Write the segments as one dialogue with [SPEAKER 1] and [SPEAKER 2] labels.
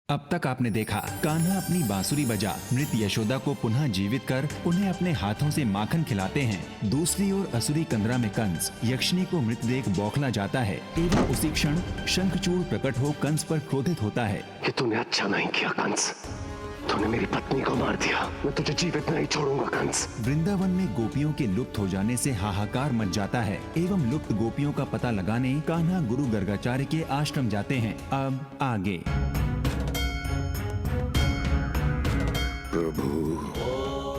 [SPEAKER 1] अब तक आपने देखा कान्हा अपनी बांसुरी बजा मृत यशोदा को पुनः जीवित कर उन्हें अपने हाथों से माखन खिलाते हैं। दूसरी ओर असुरी कंदरा में कंस यक्षिणी को मृत देख बौखला जाता है एवं उसी क्षण शंखचूड़ प्रकट हो कंस पर क्रोधित होता है
[SPEAKER 2] कि तूने अच्छा नहीं किया कंस, तूने मेरी पत्नी को मार दिया, मैं तुझे जीवित नहीं छोड़ूंगा कंस।
[SPEAKER 1] वृंदावन में गोपियों के लुप्त हो जाने से हाहाकार मच जाता है एवं लुप्त गोपियों का पता लगाने कान्हा गुरु गर्गाचार्य के आश्रम जाते हैं। अब आगे।
[SPEAKER 3] प्रभु,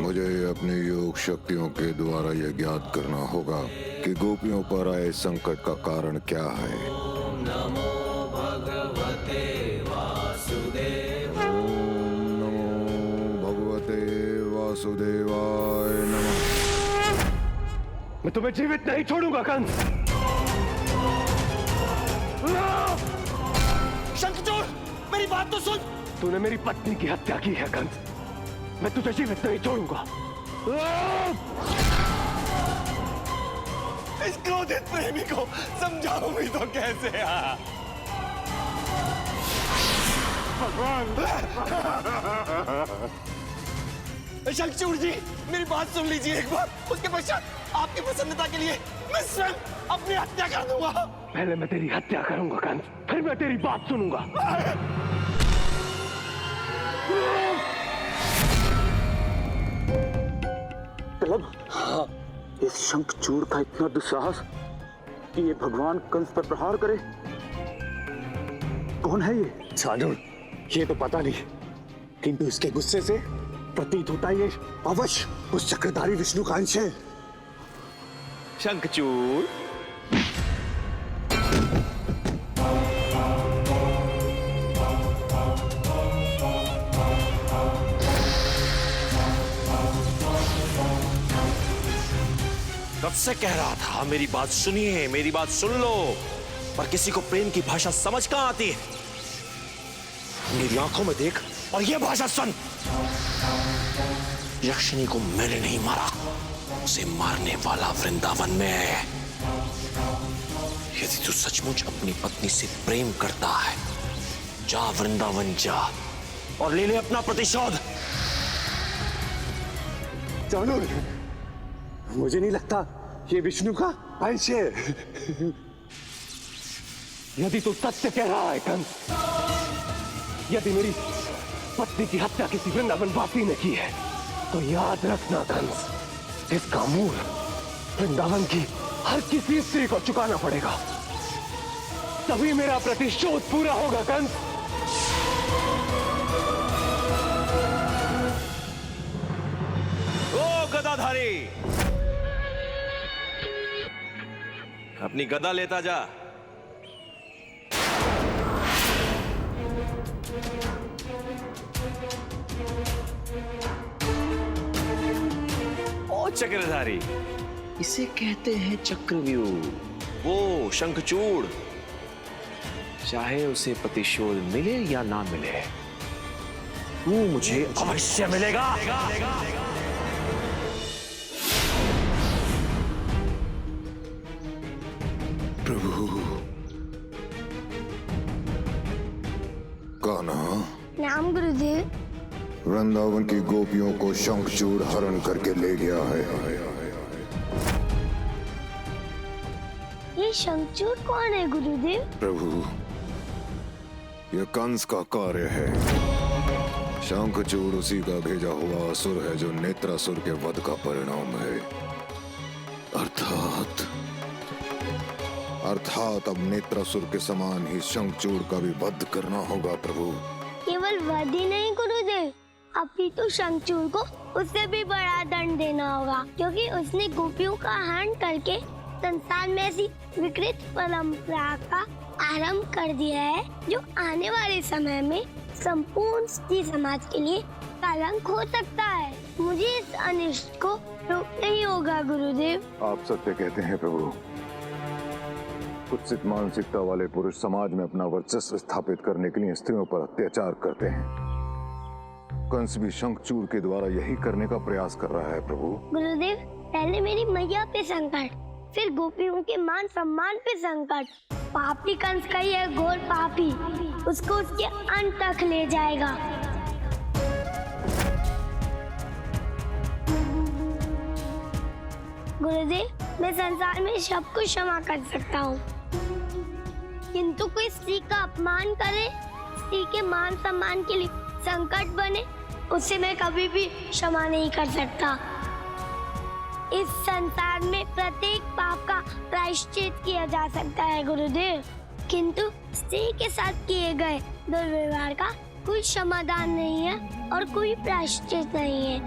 [SPEAKER 3] मुझे अपनी योग शक्तियों के द्वारा यह ज्ञात करना होगा कि गोपियों पर आए संकट का कारण क्या है।
[SPEAKER 4] ओम नमो भगवते वासुदेव।
[SPEAKER 3] ओम नमो भगवते वासुदेवाय नमः।
[SPEAKER 2] मैं तुम्हें जीवित नहीं छोड़ूंगा कंस।
[SPEAKER 4] शंखचूड़, मेरी बात तो सुन।
[SPEAKER 2] तूने मेरी पत्नी की हत्या की है कंस, मैं तुझे जीवित नहीं छोड़ूंगा।
[SPEAKER 4] इस क्रोधित प्रेमी को समझाऊं भी तो कैसे? शंखचूड़ जी, मेरी बात सुन लीजिए एक बार। उसके पश्चात आपकी प्रसन्नता के लिए मैं स्वयं अपनी हत्या कर दूंगा।
[SPEAKER 2] पहले मैं तेरी हत्या करूंगा कंस, फिर मैं तेरी बात सुनूंगा।
[SPEAKER 5] हाँ, इस शंखचूड़ का इतना दुस्साहस कि ये भगवान कंस पर प्रहार करे। कौन है ये?
[SPEAKER 2] सानुर, ये तो पता नहीं, किंतु इसके गुस्से से प्रतीत होता है ये अवश्य उस चक्रधारी विष्णु का अंश है।
[SPEAKER 4] शंखचूड़, कब से कह रहा था मेरी बात सुनिए, मेरी बात सुन लो। पर किसी को प्रेम की भाषा समझ कहां आती है? मेरी आंखों में देख और ये भाषा सुन। यक्षिणी को मैंने नहीं मारा, उसे मारने वाला वृंदावन में है। यदि तू सचमुच अपनी पत्नी से प्रेम करता है, जा वृंदावन जा और ले ले अपना प्रतिशोध।
[SPEAKER 2] सानुर, मुझे नहीं लगता ये विष्णु का अंश है। यदि तू सत्य कह रहा है कंस, यदि मेरी पत्नी की हत्या किसी वृंदावन वासी ने की है, तो याद रखना कंस, इसका मूल वृंदावन की हर किसी स्त्री को चुकाना पड़ेगा, तभी मेरा प्रतिशोध पूरा होगा कंस।
[SPEAKER 4] ओ गदाधारी, अपनी गदा लेता जा। ओ चक्रधारी, इसे कहते हैं चक्रव्यूह। वो शंखचूड़, चाहे उसे प्रतिशोध मिले या ना मिले, तू मुझे अवश्य मिलेगा।
[SPEAKER 3] प्रभु, कान्हा,
[SPEAKER 6] नाम गुरुदेव।
[SPEAKER 3] वृंदावन की गोपियों को शंखचूड़ हरण करके ले गया है।
[SPEAKER 6] ये शंखचूड़ कौन है गुरुदेव?
[SPEAKER 3] प्रभु, यह कंस का कार्य है। शंखचूड़ उसी का भेजा हुआ असुर है जो नेत्रासुर के वध का परिणाम है। अर्थात अब नेत्रासुर के समान ही शंखचूड़ का भी वध करना होगा प्रभु।
[SPEAKER 6] केवल वध ही नहीं गुरुदेव, अभी तो शंखचूड़ को उससे भी बड़ा दंड देना होगा, क्योंकि उसने गोपियों का हरण करके संसार में ऐसी विकृत परंपरा का आरंभ कर दिया है जो आने वाले समय में संपूर्ण स्त्री समाज के लिए कलंक हो सकता है। मुझे इस अनिष्ट को रोकना ही होगा गुरुदेव।
[SPEAKER 3] आप सत्य कहते हैं प्रभु। कुत्सित मानसिकता वाले पुरुष समाज में अपना वर्चस्व स्थापित करने के लिए स्त्रियों पर अत्याचार करते हैं। कंस भी शंखचूड़ के द्वारा यही करने का प्रयास कर रहा है प्रभु।
[SPEAKER 6] गुरुदेव, पहले मेरी मैया पे संकट, फिर गोपियों के मान सम्मान पे संकट। पापी कंस का ही है घोर पापी। उसको उसके अंत तक ले जाएगा। गुरुदेव, मैं संसार में सबको क्षमा कर सकता हूँ, किंतु कोई स्त्री का अपमान करे, स्त्री के मान सम्मान के लिए संकट बने, उसे मैं कभी भी क्षमा नहीं कर सकता। इस संसार में प्रत्येक पाप का प्रायश्चित किया जा सकता है गुरुदेव, किंतु स्त्री के साथ किए गए दुर्व्यवहार का कोई समाधान नहीं है और कोई प्रायश्चित नहीं है।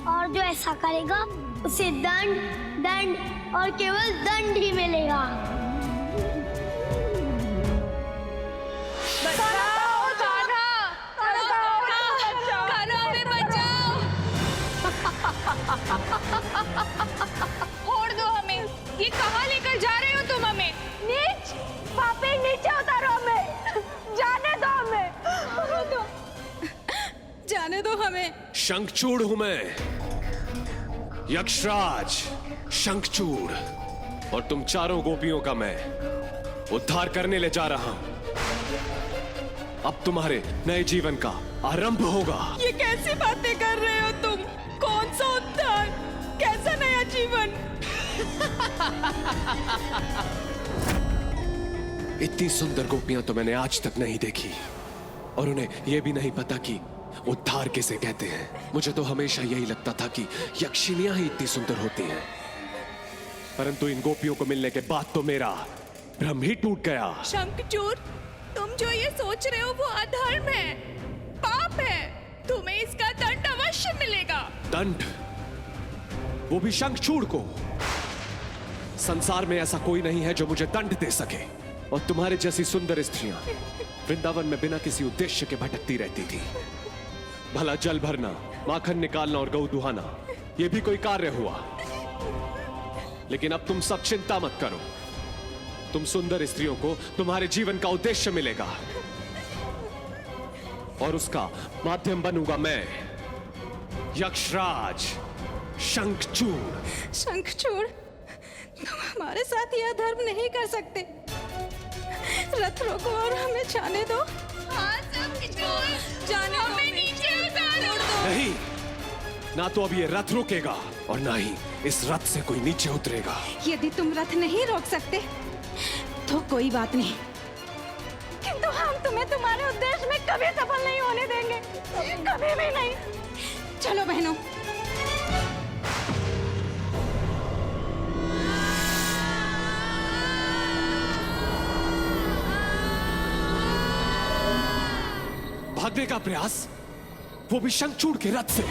[SPEAKER 6] और जो ऐसा करेगा उसे दंड दंड और केवल दंड ही मिलेगा।
[SPEAKER 7] छोड़ दो हमें, ये कहाँ लेकर जा रहे हो तुम हमें?
[SPEAKER 6] नीच, पापी, नीचे उतारो हमें, जाने दो हमें,
[SPEAKER 7] जाने दो हमें।
[SPEAKER 4] शंखचूड़ हूं मैं, यक्षराज शंखचूड़, और तुम चारों गोपियों का मैं उद्धार करने ले जा रहा हूं। अब तुम्हारे नए जीवन का आरंभ होगा।
[SPEAKER 7] ये कैसी बातें कर रहे हो तुम? कौन सा उद्धार, कैसा नया जीवन?
[SPEAKER 4] इतनी सुंदर गोपियां तो मैंने आज तक नहीं देखी, और उन्हें यह भी नहीं पता कि उद्धार किसे कहते हैं। मुझे तो हमेशा यही लगता था कि यक्षिणियां ही इतनी सुंदर होती हैं, परंतु इन गोपियों को मिलने के बाद तो मेरा भ्रम ही टूट गया।
[SPEAKER 7] शंखचूड़, तुम जो ये सोच रहे हो वो अधर्म है, पाप है। तुम्हें इसका दंड अवश्य मिलेगा।
[SPEAKER 4] दंड? वो भी शंखचूड़ को? संसार में ऐसा कोई नहीं है जो मुझे दंड दे सके। और तुम्हारे जैसी सुंदर स्त्रियां वृंदावन में बिना किसी उद्देश्य के भटकती रहती थी। भला जल भरना, माखन निकालना और गऊ दुहाना, यह भी कोई कार्य हुआ? लेकिन अब तुम सब चिंता मत करो, तुम सुंदर स्त्रियों को तुम्हारे जीवन का उद्देश्य मिलेगा, और उसका माध्यम बनूंगा मैं, यक्षराज शंखचूड़।
[SPEAKER 7] शंखचूड़, तुम हमारे साथ यह धर्म नहीं कर सकते। रथ रोको और हमें जाने दो। हाँ, शंखचूड़, जाने दो, हमें नीचे उतारो।
[SPEAKER 4] नहीं, ना तो अब ये रथ रुकेगा और ना ही इस रथ से कोई नीचे उतरेगा।
[SPEAKER 7] यदि तुम रथ नहीं रोक सकते तो कोई बात नहीं, किंतु हम तुम्हें तुम्हारे उद्देश्य में कभी सफल नहीं होने देंगे, कभी भी नहीं। चलो बहनों।
[SPEAKER 4] भागने का प्रयास, वो भी शंखचूड़ के रथ से।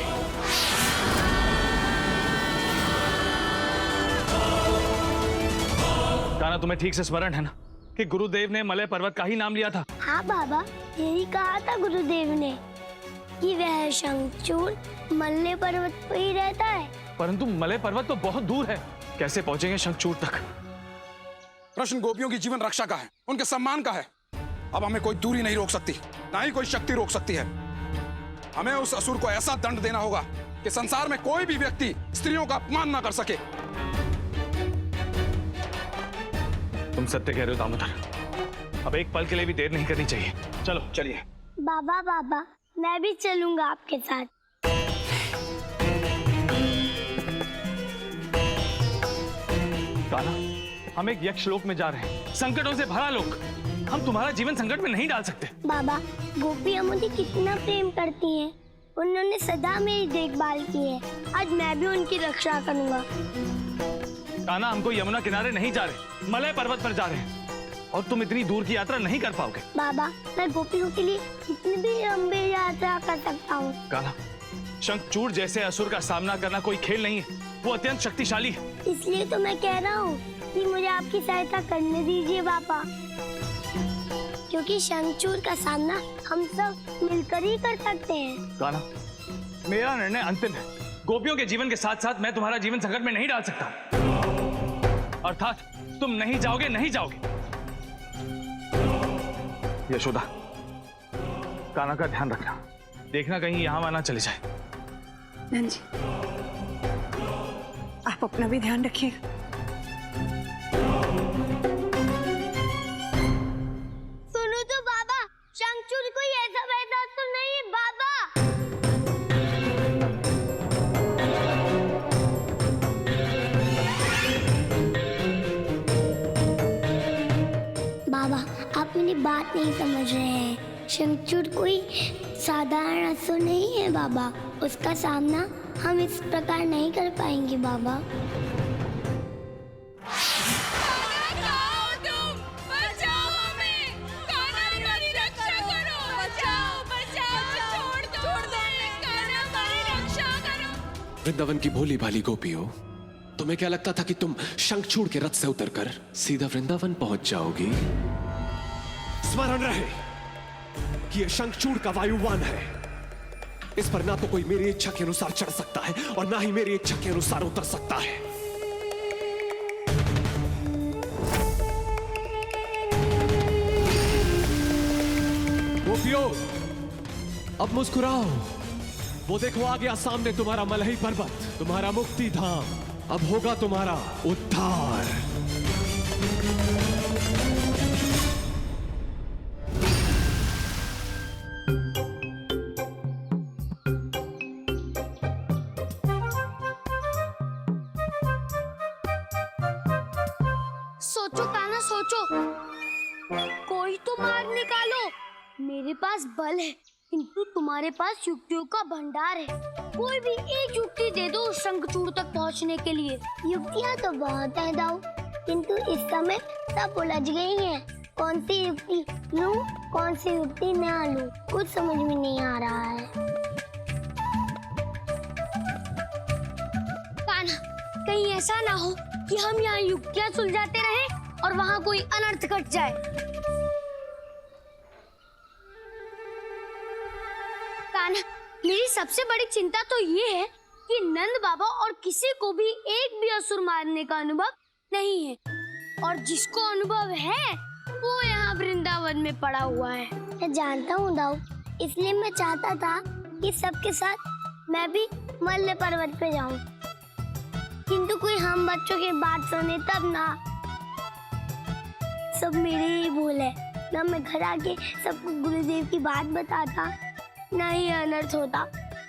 [SPEAKER 8] कान्हा, तुम्हें ठीक से स्मरण है ना कि गुरुदेव ने मलय पर्वत का ही नाम लिया था?
[SPEAKER 6] हाँ बाबा, यही कहा था गुरुदेव ने कि वह शंखचूड़ मलय पर्वत पर ही रहता है।
[SPEAKER 8] परंतु मलय पर्वत तो बहुत दूर है, कैसे पहुंचेंगे शंखचूड़ तक?
[SPEAKER 9] प्रश्न गोपियों की जीवन रक्षा का है, उनके सम्मान का है। अब हमें कोई दूरी नहीं रोक सकती, ना ही कोई शक्ति रोक सकती है। हमें उस असुर को ऐसा दंड देना होगा कि संसार में कोई भी व्यक्ति स्त्रियों का अपमान ना कर सके।
[SPEAKER 8] तुम सत्य कह रहे हो दामोदर, अब एक पल के लिए भी देर नहीं करनी चाहिए। चलो चलिए।
[SPEAKER 6] बाबा बाबा, मैं भी चलूंगा आपके साथ।
[SPEAKER 8] कान्हा, हम एक यक्ष लोक में जा रहे हैं, संकटों से भरा लोक। हम तुम्हारा जीवन संकट में नहीं डाल सकते।
[SPEAKER 6] बाबा, गोपियाँ मुझे कितना प्रेम करती हैं। उन्होंने सदा मेरी देखभाल की है। आज मैं भी उनकी रक्षा करूंगा।
[SPEAKER 8] कान्हा, हमको यमुना किनारे नहीं जा रहे, मलय पर्वत पर जा रहे हैं, और तुम इतनी दूर की यात्रा नहीं कर पाओगे।
[SPEAKER 6] बाबा, मैं गोपियों के लिए कितनी भी लंबी यात्रा कर सकता हूँ।
[SPEAKER 8] कान्हा, शंखचूड़ जैसे असुर का सामना करना कोई खेल नहीं है, वो अत्यंत शक्तिशाली है।
[SPEAKER 6] इसलिए तो मैं कह रहा हूँ कि मुझे आपकी सहायता करने दीजिए बाबा, क्योंकि शंखचूड़ का सामना हम सब मिलकर ही कर सकते हैं।
[SPEAKER 8] कान्हा, मेरा निर्णय अंतिम है। गोपियों के जीवन के साथ साथ मैं तुम्हारा जीवन संकट में नहीं डाल सकता। अर्थात तुम नहीं जाओगे, नहीं जाओगे। यशोदा, कान्हा का ध्यान रखना, देखना कहीं यहाँ वहां ना चले जाए।
[SPEAKER 7] नंद जी, आप अपना भी ध्यान रखिएगा।
[SPEAKER 6] सुनो तो बात नहीं समझ रहे हैं। शंखचूड़ कोई साधारण असुर नहीं है बाबा। उसका सामना हम इस प्रकार नहीं कर पाएंगे बाबा।
[SPEAKER 2] वृंदावन की भोली भाली गोपियों, तुम्हें क्या लगता था कि तुम शंखचूड़ के रथ से उतरकर सीधा वृंदावन पहुंच जाओगी? स्मरण रहे कि यह शंखचूड़ का वायुवान है। इस पर ना तो कोई मेरी इच्छा के अनुसार चढ़ सकता है और ना ही मेरी इच्छा के अनुसार उतर सकता है। गोपियों, अब मुस्कुराओ। वो देखो आ गया सामने तुम्हारा मलही पर्वत, तुम्हारा मुक्ति धाम। अब होगा तुम्हारा उद्धार।
[SPEAKER 6] सोचो कान्हा सोचो, कोई तो मार्ग निकालो। मेरे पास बल है किंतु तुम्हारे पास युक्तियों का भंडार है। कोई भी एक युक्ति दे दो शंखचूड़ तक पहुंचने के लिए। युक्तियां तो बहुत है दाऊ, किंतु इस समय सब उलझ गई हैं। कौन सी युक्ति लूं, कौन सी युक्ति ना लूं, कुछ समझ में नहीं आ रहा है। कान्हा, कहीं ऐसा ना हो कि हम यहाँ युक्तियां सुलझाते रहें और वहाँ कोई अनर्थ घट जाए। कान्हा, मेरी सबसे बड़ी चिंता तो ये है कि नंद बाबा और किसी को भी एक भी असुर मारने का अनुभव नहीं है, और जिसको अनुभव है वो यहाँ वृंदावन में पड़ा हुआ है। मैं जानता हूँ दाऊ, इसलिए मैं चाहता था कि सबके साथ मैं भी मल्ल पर्वत पे जाऊँ, किंतु कोई हम बच्चों की बात सुने तब ना। सब मेरी ही भूल है। ना मैं घर आके सबको गुरुदेव की बात बताता, ना ही अनर्थ होता।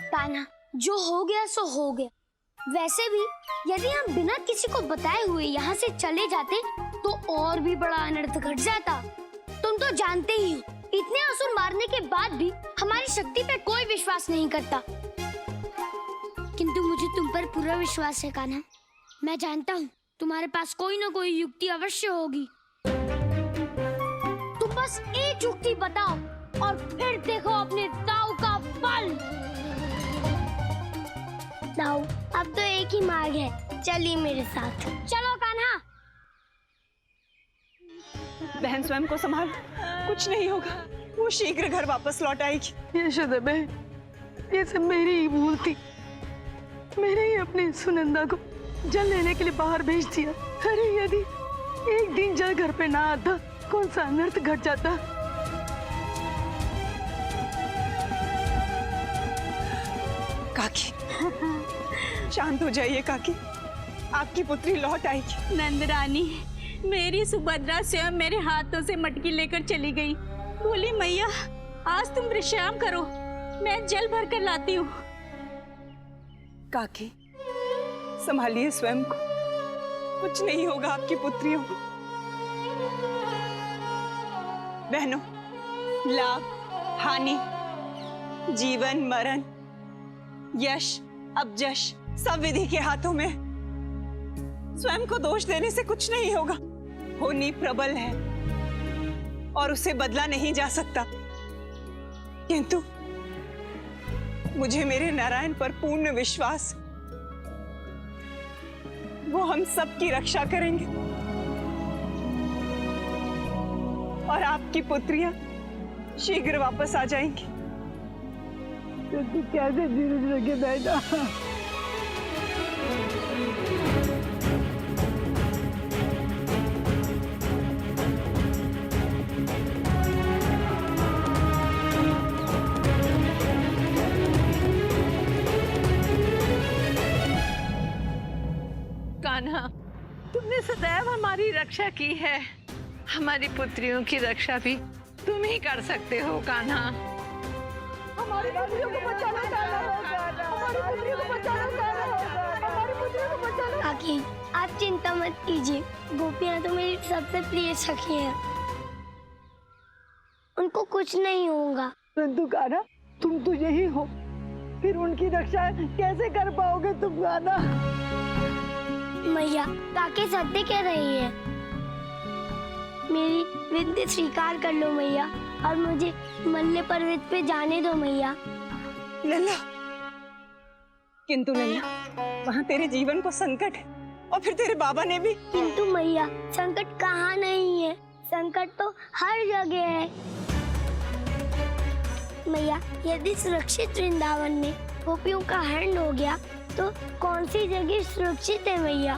[SPEAKER 6] कान्हा, जो हो गया सो हो गया। वैसे भी यदि हम बिना किसी को बताए हुए यहाँ से चले जाते तो और भी बड़ा अनर्थ घट जाता। तुम तो जानते ही हो, इतने असुर मारने के बाद भी हमारी शक्ति पे कोई विश्वास नहीं करता, किंतु मुझे तुम पर पूरा विश्वास है कान्हा। मैं जानता हूँ तुम्हारे पास कोई ना कोई युक्ति अवश्य होगी। तुम बस एक युक्ति बताओ और फिर देखो अपने दाऊ का बल। दाऊ, अब तो एक ही मार्ग है, चलिए मेरे साथ। चलो कान्हा।
[SPEAKER 10] बहन स्वयं को संभाल, कुछ नहीं होगा, वो शीघ्र घर वापस लौट आएगी।
[SPEAKER 11] यशोदा बहन, ये सब मेरी ही भूल थी। मैंने ही अपनी सुनंदा को जल लेने के लिए बाहर भेज दिया। अरे यदि एक दिन जल घर पे ना आता, कौन सा अनर्थ घट जाता।
[SPEAKER 10] काकी, शांत हो जाइए काकी, आपकी पुत्री लौट आएगी।
[SPEAKER 7] नंदरानी, मेरी सुभद्रा स्वयं मेरे हाथों से मटकी लेकर चली गई। बोली मैया आज तुम विश्राम करो, मैं जल भर कर लाती हूँ।
[SPEAKER 10] काकी, संभालिए स्वयं को, कुछ नहीं होगा आपकी पुत्रियों को। बहनों, लाभ हानि, जीवन मरण, यश अपजश सब विधि के हाथों में। स्वयं को दोष देने से कुछ नहीं होगा। होनी प्रबल है और उसे बदला नहीं जा सकता, किंतु मुझे मेरे नारायण पर पूर्ण विश्वास, वो हम सबकी रक्षा करेंगे और आपकी पुत्रियां शीघ्र वापस आ जाएंगी।
[SPEAKER 11] तो तू कैसे धीरज रखे बैठा।
[SPEAKER 12] कान्हा, तुमने सदैव हमारी रक्षा की है, हमारी पुत्रियों की रक्षा भी तुम ही कर सकते हो कान्हा।
[SPEAKER 11] हमारी पुत्रियों को बचाना चाहना होगा, हमारी पुत्रियों को बचाना चाहना होगा, हमारी पुत्रियों को बचाना।
[SPEAKER 6] काकी, आप चिंता मत कीजिए, गोपियां तो मेरी सबसे प्रिय सखी हैं। को कुछ नहीं होगा।
[SPEAKER 11] परंतु कान्हा, तुम तो यही हो, फिर उनकी रक्षा कैसे कर पाओगे तुम कान्हा?
[SPEAKER 6] मैया, काके सत्य कह रही है। मेरी विनती स्वीकार कर लो मैया, और मुझे मल्ले पर्वत पे जाने दो मैया।
[SPEAKER 10] लल्ला, किंतु लल्ला, वहाँ तेरे जीवन को संकट है, और फिर तेरे बाबा ने भी।
[SPEAKER 6] किंतु मैया, संकट कहाँ नहीं है, संकट तो हर जगह है। मैया, यदि सुरक्षित वृंदावन में गोपियों का हरण हो गया तो कौन सी जगह सुरक्षित है मैया?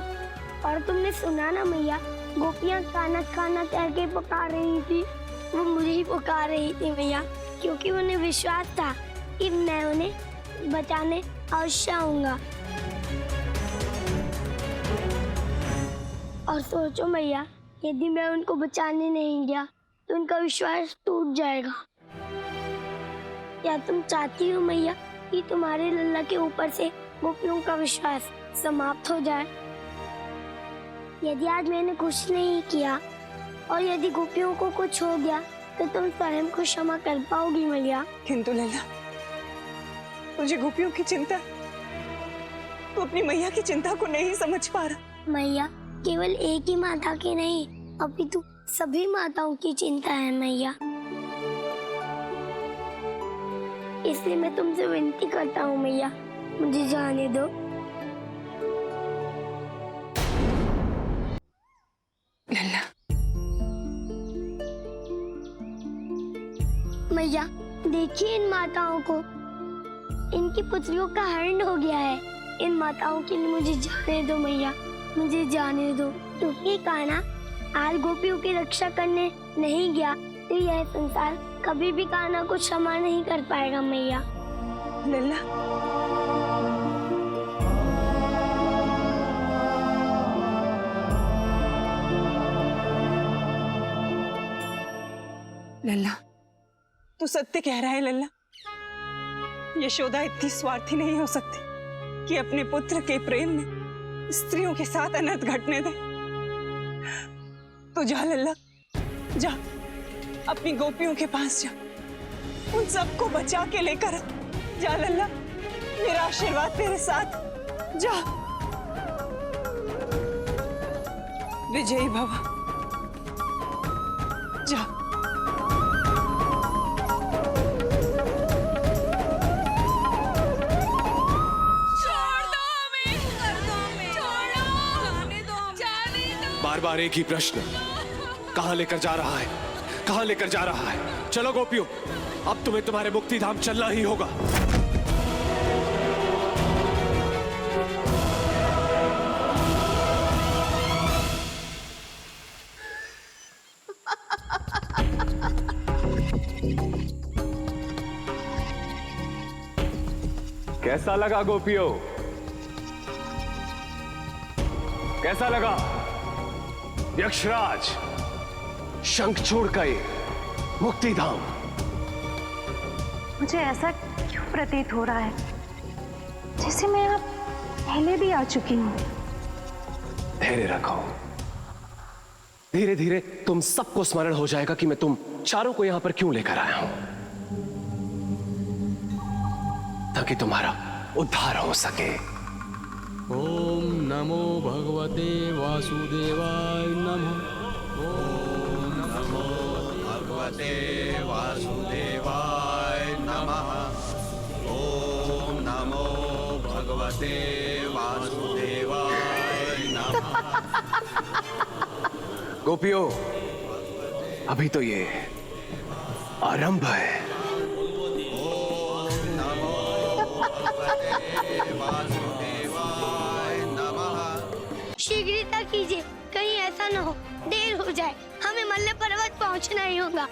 [SPEAKER 6] और तुमने सुना ना मैया, गोपियाँ कान्हा कान्हा कह के पुकार रही थी, वो मुझे ही पुकार रही थी मैया, क्योंकि उन्हें विश्वास था कि मैं उन्हें बचाने अवश्य आऊंगा। और सोचो मैया, यदि मैं उनको बचाने नहीं गया तो उनका विश्वास टूट जाएगा। क्या तुम चाहती हो मैया कि तुम्हारे लल्ला के ऊपर से गोपियों का विश्वास समाप्त हो जाए? यदि आज मैंने कुछ नहीं किया और यदि गोपियों को कुछ हो गया तो तुम स्वयं को क्षमा कर पाओगी मैया?
[SPEAKER 10] किंतु लल्ला, तुझे गोपियों की चिंता, तू अपनी मैया की चिंता को नहीं समझ पा रहा।
[SPEAKER 6] मैया, केवल एक ही माता की नहीं, अपितु सभी माताओं की चिंता है मैया। इसलिए मैं तुमसे विनती करता हूँ मैया, मुझे जाने दो।
[SPEAKER 10] लल्ला,
[SPEAKER 6] मैया देखिए इन माताओं को, इनकी पुत्रियों का हरण हो गया है। इन माताओं के लिए मुझे जाने दो मैया, मुझे जाने दो। क्योंकि कान्हा आज गोपियों की रक्षा करने नहीं गया तो यह संसार कभी भी कान्हा को क्षमा नहीं कर पाएगा मैया।
[SPEAKER 10] लल्ला, लल्ला, तू सत्य कह रहा है लल्ला। यशोदा इतनी स्वार्थी नहीं हो सकती कि अपने पुत्र के प्रेम में स्त्रियों के साथ अनर्थ घटने दे। तो जा लल्ला, जा अपनी गोपियों के पास जा, उन सबको बचा के लेकर आ। जा लल्ला, मेरा आशीर्वाद तेरे साथ, जा। विजयी भव, जा।
[SPEAKER 2] बार बार एक ही प्रश्न, कहां लेकर जा रहा है, कहां लेकर जा रहा है? चलो गोपियों, अब तुम्हें तुम्हारे मुक्ति धाम चलना ही होगा।
[SPEAKER 8] कैसा लगा गोपियों? कैसा लगा? यक्षराज, शंखचूड़ का ये मुक्ति धाम।
[SPEAKER 7] मुझे ऐसा क्यों प्रतीत हो रहा है जैसे मैं यहाँ पहले भी आ चुकी हूँ।
[SPEAKER 2] धैर्य रखो, धीरे धीरे तुम सबको स्मरण हो जाएगा कि मैं तुम चारों को यहां पर क्यों लेकर आया हूं, ताकि तुम्हारा उद्धार हो सके।
[SPEAKER 13] ओम नमो भगवते वासुदेवाय नमः। ओम नमो भगवते वासुदेवाय नमः। ओम नमो भगवते वासुदेवाय नमः।
[SPEAKER 2] गोपियों, अभी तो ये आरंभ है।
[SPEAKER 6] शीघ्रता कीजिए, कहीं ऐसा न हो देर हो जाए, हमें मल्ल पर्वत पहुंचना ही होगा।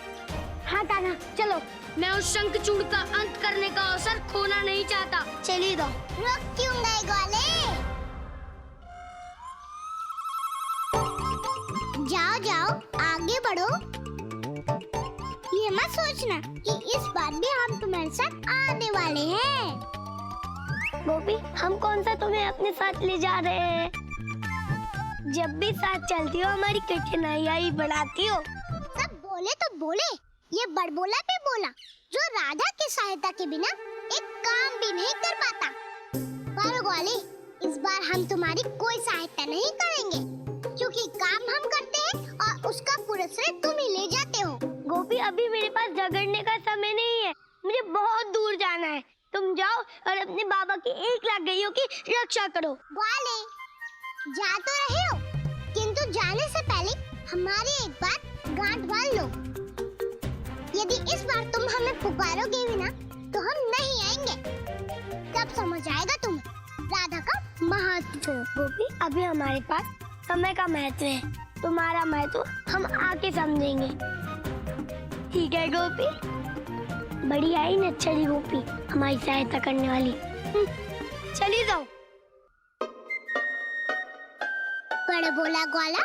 [SPEAKER 6] हाँ कान्हा, चलो, मैं उस शंखचूड़ का अंत करने का अवसर खोना नहीं चाहता। चलिए दो। रुक क्यों गए ग्वाले?
[SPEAKER 14] जाओ जाओ, आगे बढ़ो। ये मत सोचना कि इस बार भी हम तुम्हारे साथ आने वाले हैं।
[SPEAKER 6] गोपी, हम कौन सा तुम्हें अपने साथ ले जा रहे हैं? जब भी साथ चलती हो हमारी कठिनाइयां ही बढ़ाती हो।
[SPEAKER 14] सब बोले तो बोले, ये बड़बोला पे बोला जो राधा की सहायता के बिना एक काम भी नहीं कर पाता। पर ग्वाले, इस बार हम तुम्हारी कोई सहायता नहीं करेंगे क्योंकि काम हम करते हैं और उसका पूरा श्रेय तुम ही ले जाते हो।
[SPEAKER 6] गोपी, अभी मेरे पास झगड़ने का समय नहीं है, मुझे बहुत दूर जाना है। तुम जाओ और अपने बाबा की 1 लाख गैयों की रक्षा करो।
[SPEAKER 14] ग्वाले, जा तो रहे हो, किंतु जाने से पहले हमारी एक बात गांठ बांध लो। यदि इस बार तुम हमें पुकारोगे भी ना तो हम नहीं आएंगे। तब समझ आएगा तुम्हें राधा का महत्व।
[SPEAKER 6] गोपी, अभी हमारे पास समय का महत्व है, तुम्हारा महत्व हम आके समझेंगे। ठीक है गोपी? बड़ी आई नच्छरी गोपी, हमारी सहायता करने वाली। चली जाओ।
[SPEAKER 14] बड़े बोला ग्वाला,